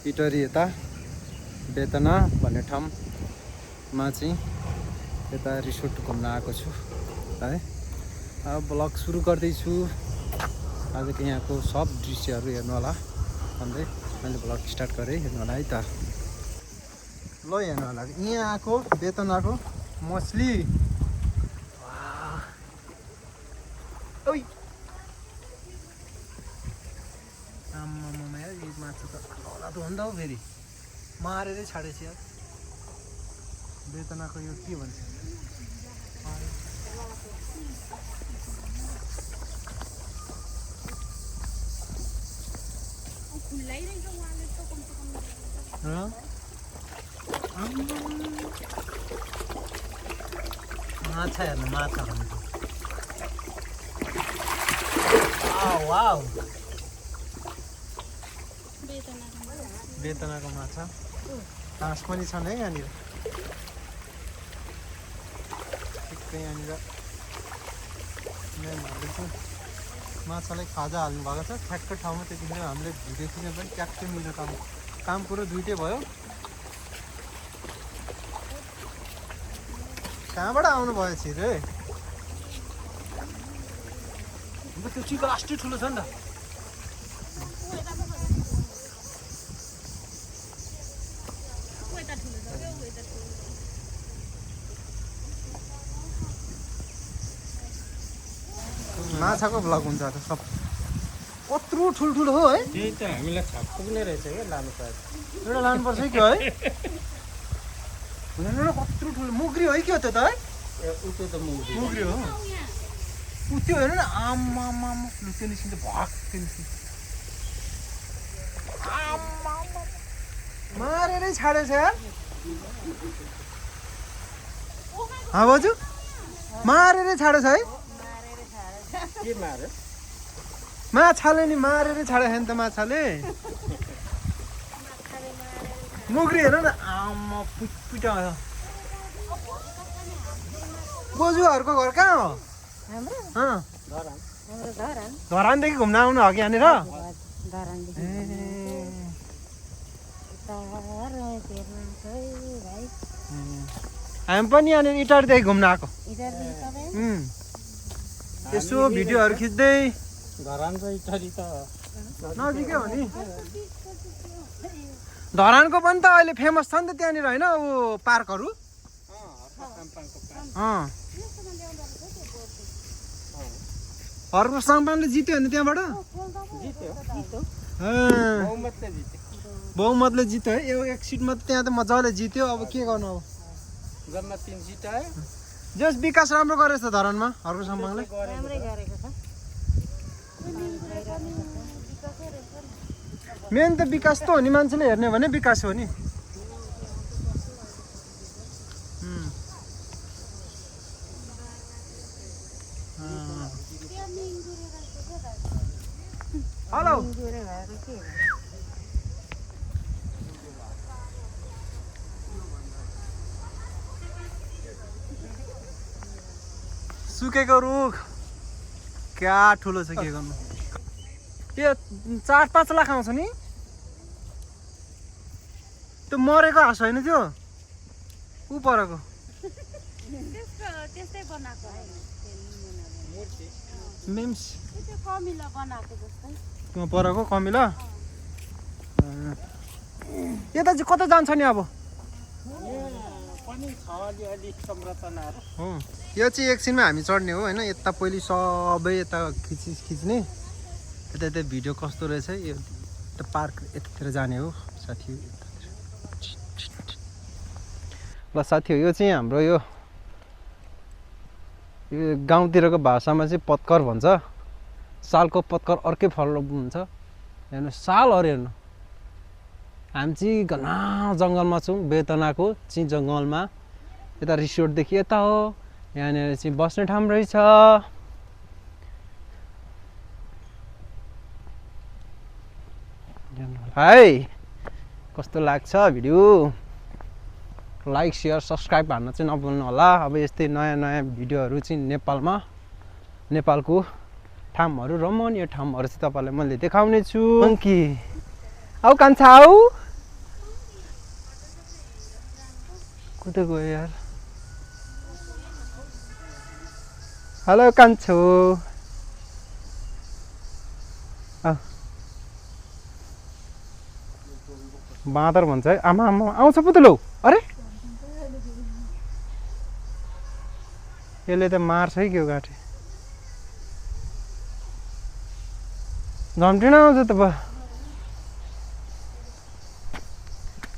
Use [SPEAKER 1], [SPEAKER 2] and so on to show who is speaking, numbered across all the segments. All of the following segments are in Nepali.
[SPEAKER 1] इटरी यता बेतना भन्ने ठाउँमा चाहिँ यता रिसोर्ट घुम्न आएको छु है। अब ब्लग सुरु गर्दैछु। आजको यहाँको सब दृश्यहरू हेर्नु होला भन्दै मैले ब्लग स्टार्ट गरेँ। हेर्नु होला है त। ल हेर्नु होला यहाँ आएको बेतनाको मछली। ओइ आम्मामा यार यो माछा त होला त हो नि त हौ। फेरि मारेरै छाडेछ यार। बेतनाको यो के भन्छ माछा हेर्नु माछा भनेको वाउ बेतनाको माछा घाँस पनि छन् है यहाँनिर। ठिक्कै यहाँनिर म्यामहरूले चाहिँ माछालाई खाजा हाल्नु भएको छ ठ्याक्कै ठाउँमा। त्यतिखेर हामीले भिडियो खिच्न पनि ट्याक्कै मिल्यो। काम कुरो दुइटै भयो। कहाँबाट आउनु भयो छिरे? त्यो चिको लास्टै ठुलो छ नि त। माछाको भ्लग हुन्छ त सब। कत्रो ठुल्ठुलो हो है।
[SPEAKER 2] त्यही त हामीलाई छाप पुग्ने रहेछ क्या लानु पर्छ।
[SPEAKER 1] एउटा लानुपर्छ है क्या है। कत्रो ठुलो मुग्री हो कि हो त्यो त है।
[SPEAKER 2] उतो त
[SPEAKER 1] मुग्री हो। त्यो हेर्नु न आम्मामा त्यो निस्किन्छ भक त्यो निस्किन्छ। मारेरै छाडेछ यार। बाजु मारेरै छाडेछ है।
[SPEAKER 2] के मारे?
[SPEAKER 1] माछाले नि मारेरै छाडेछ नि त माछाले। मुग्री हेर न आम्मा पिटा। बोजूहरूको घर कहाँ हो? धरानदेखि घुम्न आउनु हो कि यहाँनिर? हामी पनि यहाँनिर इटारदेखि घुम्न आएको। यसो भिडियोहरू खिच्दै।
[SPEAKER 2] धरान र इटरी त
[SPEAKER 1] नजिकै हो नि। धरानको पनि त अहिले फेमस छ नि त त्यहाँनिर होइन ऊ पार्कहरू। हर्क साङपाङले जित्यो भने त्यहाँबाट बहुमतले जित्यो है। एक सिटमा त त्यहाँ त मजाले जित्यो। अब के गर्नु अब
[SPEAKER 2] जम्मा 3 सिट आयो।
[SPEAKER 1] जस विकास राम्रो गरेछ धरानमा हर्क साङपाङले। मेन त विकास त हो नि। मान्छेले हेर्ने भने विकास हो नि। हेलो सुकेको रुख क्या ठुलो छ के गर्नु। त्यो 4-5 लाख आउँछ नि। त्यो मरेको हाँस होइन त्यो ऊ परेको। मेम्स त्यहाँ परेको कमिला। यता चाहिँ कता जान्छ नि अब? हो यो चाहिँ एकछिनमा हामी चढ्ने हो होइन। यता पहिले सबै यता खिच्ने यता यता भिडियो कस्तो रहेछ यो त पार्क यतातिर जाने हो साथी। ल साथी हो यो चाहिँ हाम्रो यो गाउँतिरको भाषामा चाहिँ पत्कर भन्छ। सालको पत्कर अर्कै फल हुन्छ। हेर्नु सालहरू हेर्नु। हामी चाहिँ घना जङ्गलमा छौँ। बेतनाको चाहिँ जङ्गलमा यता रिसोर्टदेखि यता हो। यहाँनिर चाहिँ बस्ने ठाउँ रहेछ। है कस्तो लाग्छ भिडियो? लाइक सेयर सब्सक्राइब हान्न चाहिँ नभुल्नु होला। अब यस्तै नयाँ नयाँ भिडियोहरू चाहिँ नेपालको ठाउँहरू रमणीय ठाउँहरू चाहिँ तपाईँलाई मैले देखाउने छु कि। आऊ कान्छा आऊ। कतै गयो यार हेलो कान्छो बाँदर भन्छ है आमा आमा आउँछ पुतुलो अरे यसले त मार्छ है के गाँठे झम्टिन आउँछ त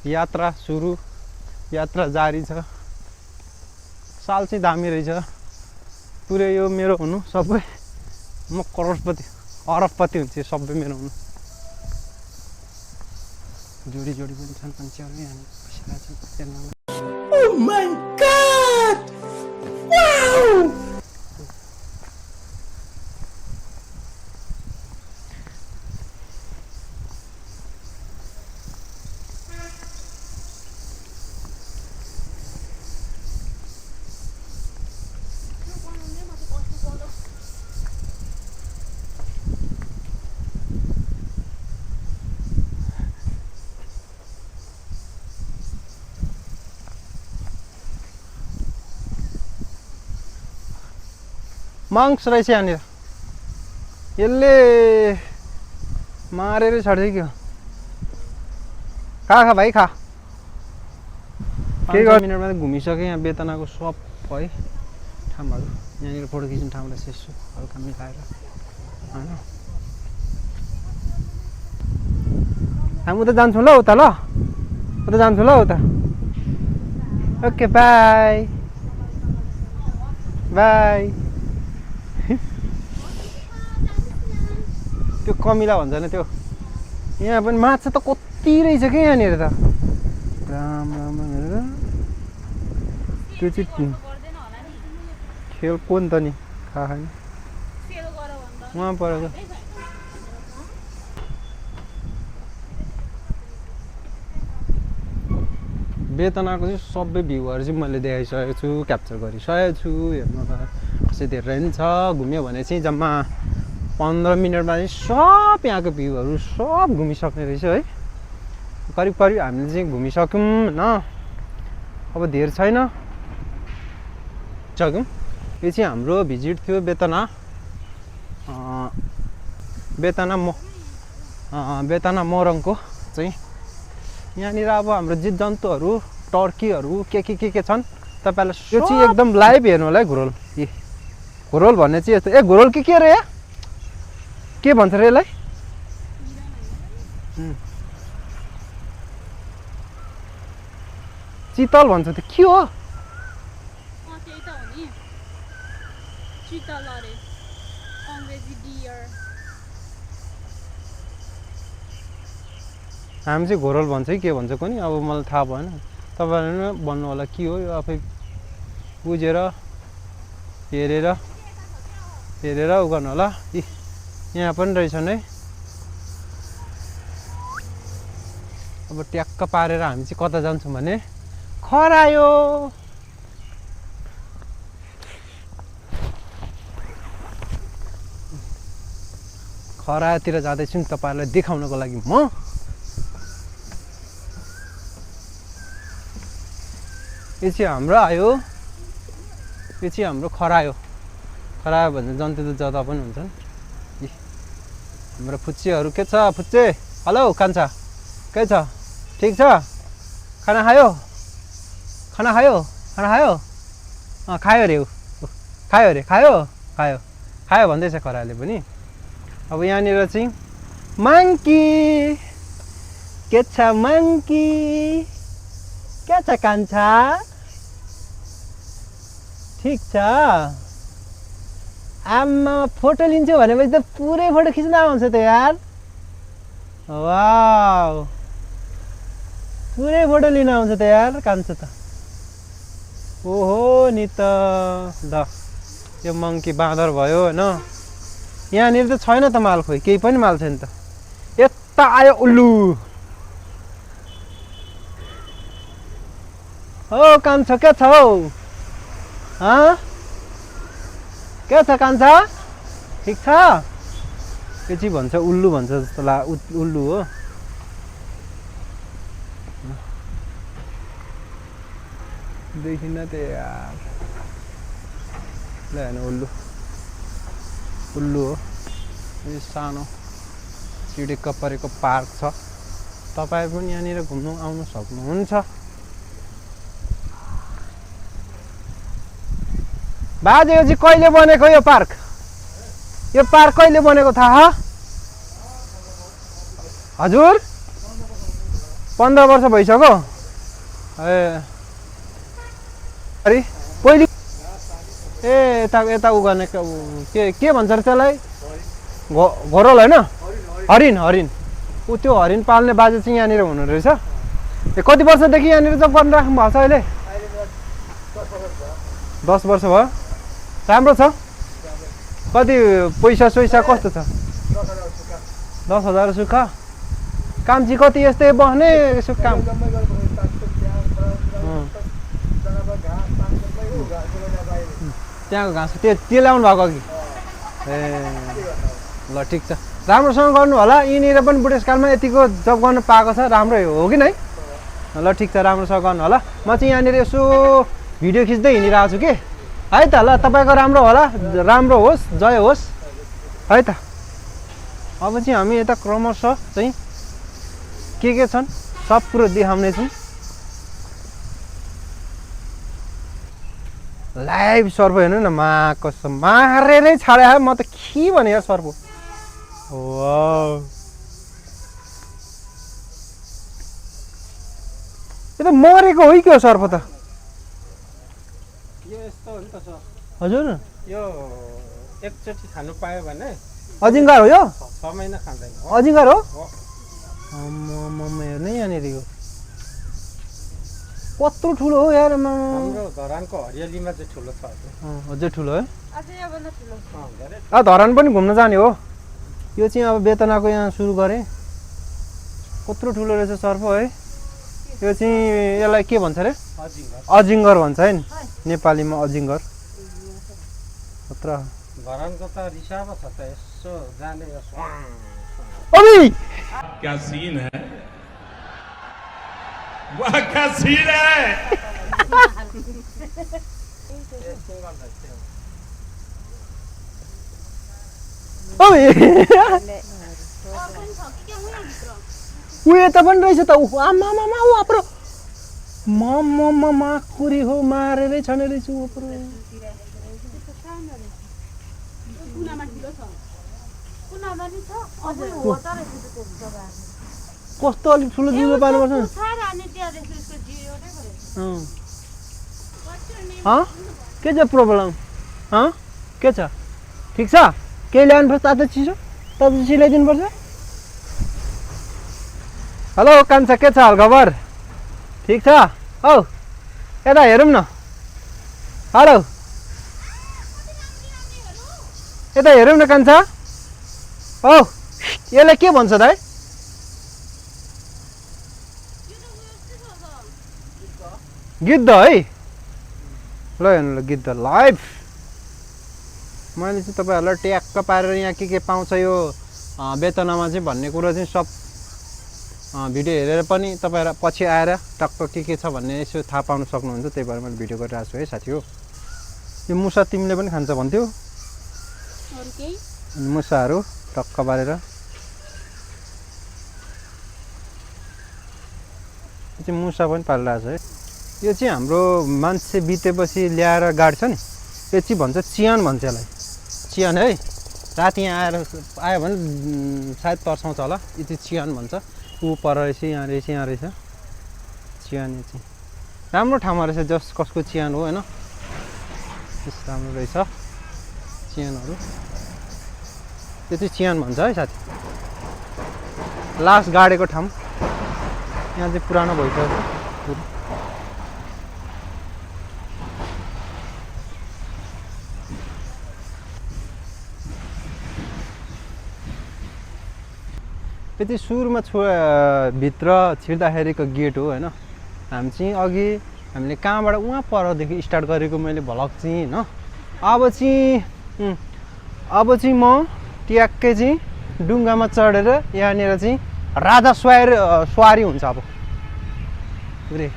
[SPEAKER 1] यात्रा सुरु यात्रा जारी छ साल चाहिँ दामी रहेछ पुरै यो मेरो हुनु सबै म करोडपति अरबपति हुन्छ यो सबै मेरो हुनु जोडी जोडी पनि छन् मान्छेहरू यहाँ बसिरहेको छन् oh my God wow monks रहेछ यहाँनिर यसले मारेर छड्छ के हो खा भाइ खा के 5 मिनटमा घुमिसकेँ यहाँ बेतनाको सब है ठाउँहरू यहाँनिर फोटो खिच्ने ठाउँलाई यसो हल्का मिलाएर हैन हामी उता जान्छौँ ल उता जान्छौँ ल उता ओके बाई बाई त्यो कमिला भन्छ नि त्यो यहाँ पनि माछा त कति रहेछ के यहाँनिर त राम राम हेरेर त्यो चाहिँ खेल कोन त नि खाए उहाँ परेको बेतनाको चाहिँ सबै भ्यूहरू चाहिँ मैले देखाइसकेको छु क्याप्चर गरिसकेको छु हेर्नु त कसै धेरै नि छ घुम्यो भने चाहिँ जम्मा 15 मिनटमा चाहिँ सब यहाँको भ्यूहरू सब घुमिसक्ने रहेछ है करिब करिब हामीले चाहिँ घुमिसक्यौँ होइन अब धेर छैन सक्यौँ यो चाहिँ हाम्रो भिजिट थियो बेतना मोरङको चाहिँ यहाँनिर अब हाम्रो जीव जन्तुहरू टर्कीहरू के छन् तपाईँलाई यो चाहिँ एकदम लाइभ हेर्नु होला है घुरोल घुरोल भन्ने चाहिँ यस्तो घुरोल के अरे या के भन्छ रे यसलाई चितल भन्छ त के हो हामी चाहिँ घोरल भन्छ कि के भन्छ कुनै अब मलाई थाहा भएन तपाईँहरूले भन्नु होला के हो यो आफै बुझेर हेरेर उ गर्नु होला यहाँ पनि रहेछन् है अब ट्याक्क पारेर हामी चाहिँ कता जान्छौँ भने खरायो खरायोतिर जाँदैछु नि तपाईँहरूलाई देखाउनको लागि म यो चाहिँ हाम्रो आयो यो चाहिँ हाम्रो खरायो भने जन्तु त जता पनि हुन्छन् हाम्रो फुच्चेहरू के छ फुच्चे हेलो कान्छा के छ ठिक छ खाना खायो खायो भन्दैछ खराले पनि अब यहाँनिर चाहिँ माङ्की के छ माङ्की के छ कान्छा ठिक छ आमा फोटो लिन्छु भनेपछि त पुरै फोटो खिच्न आउँछ त यार वाउ पुरै फोटो लिन आउँछ त यार कान्छा त ओहो नि त ल यो मङ्की बाँदर भयो होइन यहाँनिर त छैन त माल खोइ केही पनि माल छैन त यता आयो उल्लु हो कान्छा के छ हौ के छ कान्छा ठिक छ यो चाहिँ भन्छ उल्लु भन्छ जस्तो उल्लु हो देखिन त यार ल हेर्नु उल्लु हो यो सानो चिडेक्क परेको पार्क छ तपाईँ पनि यहाँनिर घुम्नु आउनु सक्नुहुन्छ बाजेजी कहिले बनेको यो पार्क कहिले बनेको थाहा हजुर 15 वर्ष भइसक्यो ए अरे पहिले ए यता उ गर्ने के भन्छ र त्यसलाई घोरल होइन हरिण ऊ त्यो हरिण पाल्ने बाजे चाहिँ यहाँनिर हुनु रहेछ कति वर्षदेखि यहाँनिर जब गर्न राख्नु भएको छ अहिले 10 वर्ष भयो राम्रो छ कति पैसा कस्तो छ 10,000 सुक्खा काम चाहिँ कति यस्तै बस्ने यसो काम त्यहाँको घाँस त्यो ल्याउनु भएको कि ए ल ठिक छ राम्रोसँग गर्नु होला यिनीहरू पनि बुढेसकालमा यतिको जब गर्न पाएको छ राम्रै हो कि नै ल ठिक छ राम्रोसँग गर्नु होला म चाहिँ यहाँनिर यसो भिडियो खिच्दै हिँडिरहेको छु कि है त ल तपाईँको राम्रो होला राम्रो होस् जय होस् है त अब चाहिँ हामी यता क्रमशः चाहिँ के छन् सब कुरो देखाउनेछौँ लाइभ सर्भ हेर्नु न कसम मारेरै छाडे म त के भने यार सर्भ यो त मरेको हो कि हो सर्फ त
[SPEAKER 2] यो यस्तो हो नि त सर
[SPEAKER 1] हजुर
[SPEAKER 2] यो एकचोटि खानु पायो भने
[SPEAKER 1] अजिङ्गर हो यो
[SPEAKER 2] 6 महिना खाँदैन
[SPEAKER 1] अजिङ्गर हो हेर्नै यहाँनिर यो कत्रो ठुलो हो यार
[SPEAKER 2] हाम्रो धरानको हरियालीमा चाहिँ ठुलो छ
[SPEAKER 1] अझै ठुलो है धरान पनि घुम्न जाने हो यो चाहिँ अब बेतनाको यहाँ सुरु गरेँ कत्रो ठुलो रहेछ सर्फ है यो चाहिँ यसलाई के भन्छ अरे अजिङ्गर भन्छ है नेपालीमा अजिङ्गर अत्र
[SPEAKER 2] धरानको त रिसाब छ त यसो जाने
[SPEAKER 1] अबे
[SPEAKER 3] क्या सीन है वाह क्या सीन है
[SPEAKER 1] उयो त पनि रहेछ त आमा माकुरी हो मारेरै छने रहेछ कस्तो अलिक ठुलो जिरो पार्नुपर्छ के छ प्रब्लम के छ ठिक छ केही ल्याउनुपर्छ तातो चिसो ल्याइदिनुपर्छ हेलो कान्छा के छ हालखबर ठिक छ औ यता हेरौँ न हेलो यता हेरौँ न कान्छा औ यसलाई के भन्छ दाइ गिद्ध है ल हेर्नु ल गिद्ध लाइभ मैले चाहिँ तपाईँहरूलाई ट्याक्क पारेर यहाँ के पाउँछ यो बेतनामा चाहिँ भन्ने कुरो चाहिँ सब भिडियो हेरेर पनि तपाईँहरू पछि आएर टक्क के छ भन्ने यसो थाहा पाउन सक्नुहुन्छ त्यही भएर मैले भिडियो गरिरहेको छु है साथी हो यो मुसा तिमीले पनि खान्छ भन्थ्यौ मुसाहरू टक्क पारेर यो चाहिँ मुसा पनि पालिरहेको छ है यो चाहिँ हाम्रो मान्छे बितेपछि ल्याएर गाड्छ नि यो चाहिँ भन्छ चियान भन्छ यसलाई चियान है राति यहाँ आयो भने सायद तर्साउँछ होला यो चाहिँ चियान भन्छ ऊ पर रहेछ यहाँ रहेछ चियान यो चाहिँ राम्रो ठाउँमा रहेछ जस कसको चियान हो होइन त्यस्तो राम्रो रहेछ चियानहरू त्यो चाहिँ चियान भन्छ है साथी लास्ट गाडेको ठाउँ यहाँ चाहिँ पुरानो भइसक्यो यति सुरुमा भित्र छिर्दाखेरिको गेट हो होइन हामी चाहिँ अघि हामीले कहाँबाट उहाँ परदेखि स्टार्ट गरेको मैले भ्लग चाहिँ होइन अब चाहिँ म ट्याक्कै चाहिँ डुङ्गामा चढेर यहाँनिर चाहिँ राजा सवारी हुन्छ अब पुरै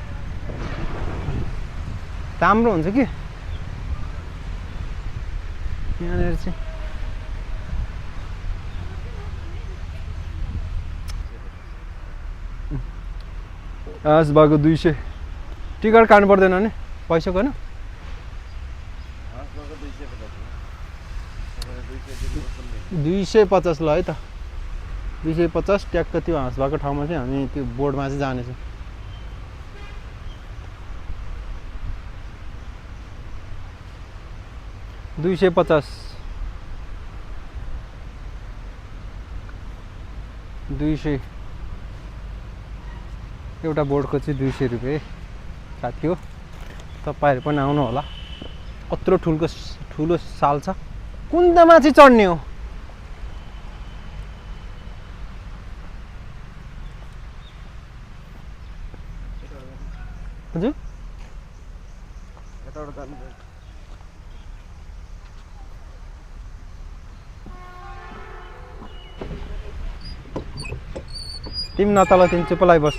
[SPEAKER 1] राम्रो हुन्छ कि यहाँनिर चाहिँ आज भएको 200 टिकट काट्नु पर्दैन नि पैसा होइन 250 ल है त 250 ट्याक्क त्यो हाँस भएको ठाउँमा चाहिँ हामी त्यो बोर्डमा चाहिँ जानेछौँ 250 200 एउटा बोर्डको चाहिँ 200 रुपियाँ साथी हो तपाईहरु पनि आउनु होला कत्रो ठुलो साल छ कुन्दामा चाहिँ चढ्ने हो हजुर तिमी नतल तिमी चुप लागि बस्छ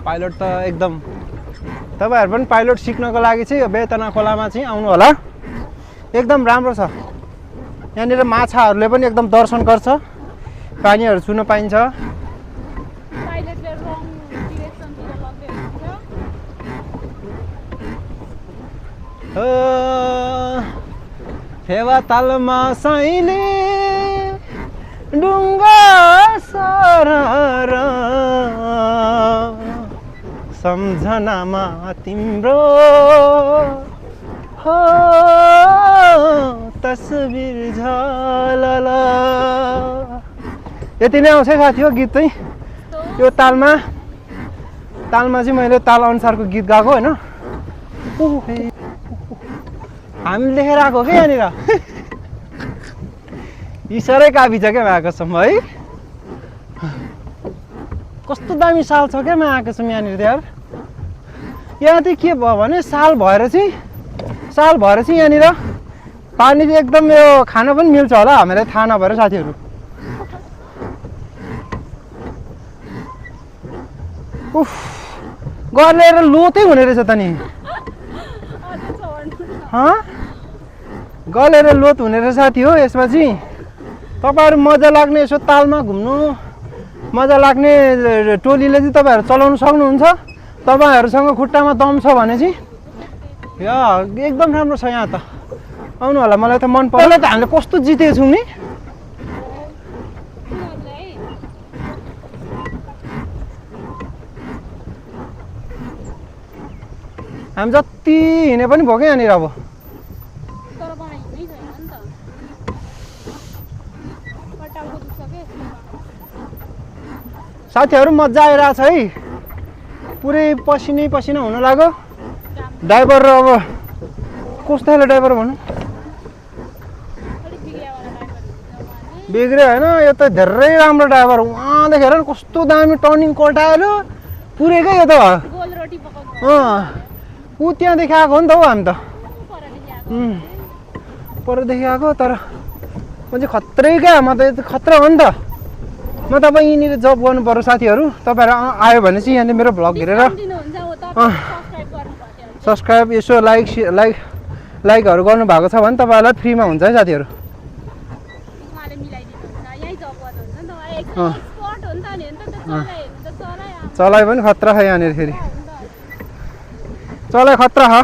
[SPEAKER 1] पाइलट त एकदम तपाईहरु पनि पाइलट सिक्नको लागि चाहिँ बेतना खोलामा चाहिँ आउनु होला एकदम राम्रो छ यहाँनिर माछाहरुले पनि एकदम दर्शन गर्छ पानीहरु छुन पाइन्छ फेवा तालमा साइले डुङ्गा सरर सम्झनामा तिम्रो हो तस्बिर झलला यति नै आउँछ साथी हो गीत चाहिँ यो तालमा चाहिँ मैले ताल अनुसारको गीत गाएको हैन हामी लेखेर आएको के यहाँनिर ईश्वरै काबी छ क्या आएको छौँ है कस्तो दामी साल छ क्या आएको छौँ यहाँनिर यार यहाँ चाहिँ के भयो भने साल भएर चाहिँ यहाँनिर पानी चाहिँ एकदम यो खान पनि मिल्छ होला हामीलाई थाहा नभएर साथीहरू उफ गरेर लोतै हुने रहेछ त नि गलेर लोत हुने रहेछ साथी हो यसमा चाहिँ तपाईहरु मजा लाग्ने यसो तालमा घुम्नु मजा लाग्ने टोलीले चाहिँ तपाईहरु चलाउन सक्नुहुन्छ तपाईहरुसँग खुट्टामा दम छ भने चाहिँ या एकदम राम्रो छ यहाँ त आउनु होला मलाई त मन पर्यो त हामीले कस्तो जितेको छौं नि हामी जति हिँडे पनि भयो क्या यहाँनिर अब साथीहरु मजा आइरहेछ है पुरै पसिना हुन लाग्यो ड्राइभर अब कस्तो खाले ड्राइभर भन्नु बिग्रे हैन यो त धेरै राम्रो ड्राइभर उहाँ देखेर कस्तो दामी टर्निङ कोल्टायो पुरेकै यो त ऊ त्यहाँ देखाएको हो नि त हौ हामी त पर देखाएको तर म चाहिँ खत्रै क्या म त खतरा हो नि त म तपाईँ यहीँनिर जब गर्नु पर्यो साथीहरू तपाईहरु आयो भने चाहिँ यहाँले मेरो भ्लग हेरेर सब्स्क्राइब यसो लाइकहरु गर्नु भएको छ भने तपाईहरुलाई फ्रीमा हुन्छ है साथीहरू चलाइ पनि खतरा छ यहाँनिर फेरि चलाइ खतरा छ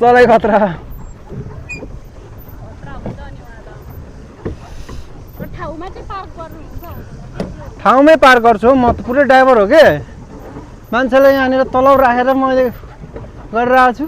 [SPEAKER 1] चलाइ खतरा ठाउँमै पार्क गर्छु म त पुरै ड्राइभर हो के मान्छेलाई यहाँनिर तलौ राखेर मैले गरिरहेको छु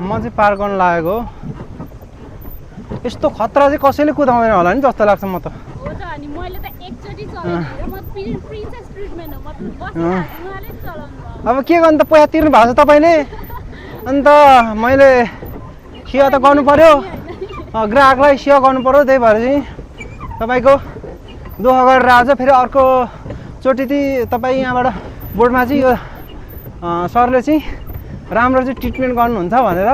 [SPEAKER 1] म चाहिँ पार्क गर्न लागेको यस्तो खतरा चाहिँ कसैले कुदाउँदैन होला नि जस्तो लाग्छ म त अब के गर्नु त पैसा तिर्नु भएको छ तपाईले अन्त मैले सेवा त गर्नु पर्यो ग्राहकलाई सेवा गर्नु पर्यो त्यही भएर चाहिँ तपाईँको दुःख गरेर आज फेरि अर्कोचोटि तपाईँ यहाँबाट बोर्डमा चाहिँ यो सरले चाहिँ राम्रो चाहिँ ट्रिटमेन्ट गर्नुहुन्छ भनेर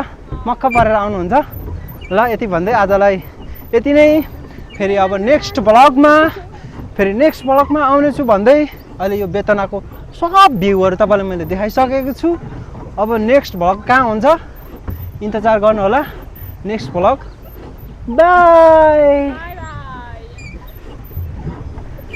[SPEAKER 1] मक्क परेर आउनुहुन्छ ल यति भन्दै आजलाई यति नै फेरि अब नेक्स्ट ब्लगमा आउनेछु भन्दै अहिले यो बेतनाको सब भ्यूहरू तपाईँलाई मैले देखाइसकेको छु अब नेक्स्ट भ्लग कहाँ हुन्छ इन्तजार गर्नु होला नेक्स्ट भ्लग बाई